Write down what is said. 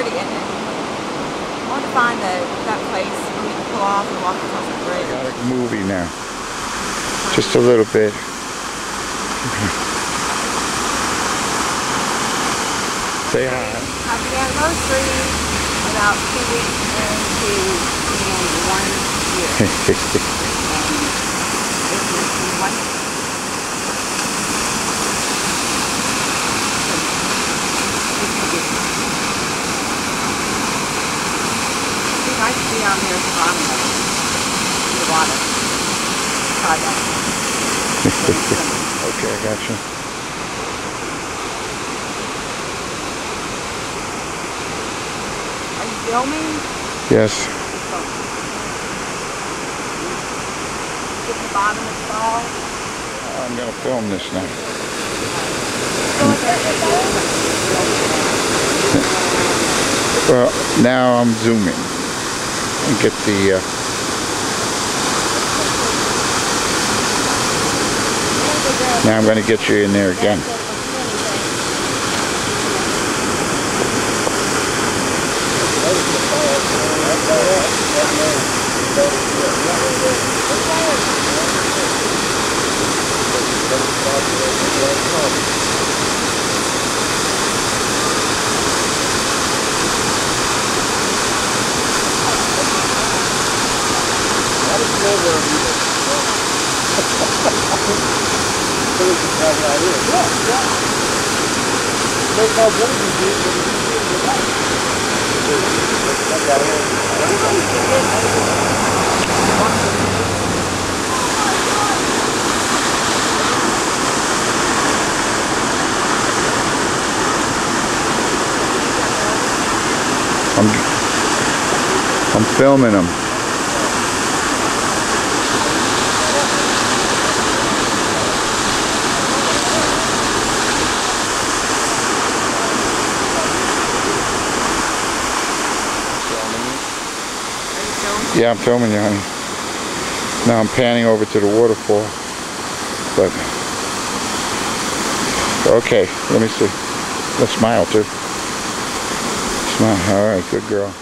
pretty, isn't it? I want to find that place where we can pull off and walk across the bridge. Got it moving now. Just a little bit. Say hi. Happy anniversary. About 2 weeks into being 1 year. And this is 1 year. It's nice to be down here at the bottom of the water. Try that. Okay, I got you. Are you filming? Yes. Get to the bottom of the ball. I'm going to film this now. Well, now I'm zooming and get the now I'm going to get you in there again. I'm filming them. Yeah, I'm filming you, honey. Now I'm panning over to the waterfall. But okay, let me see. Let's smile too. Smile. All right, good girl.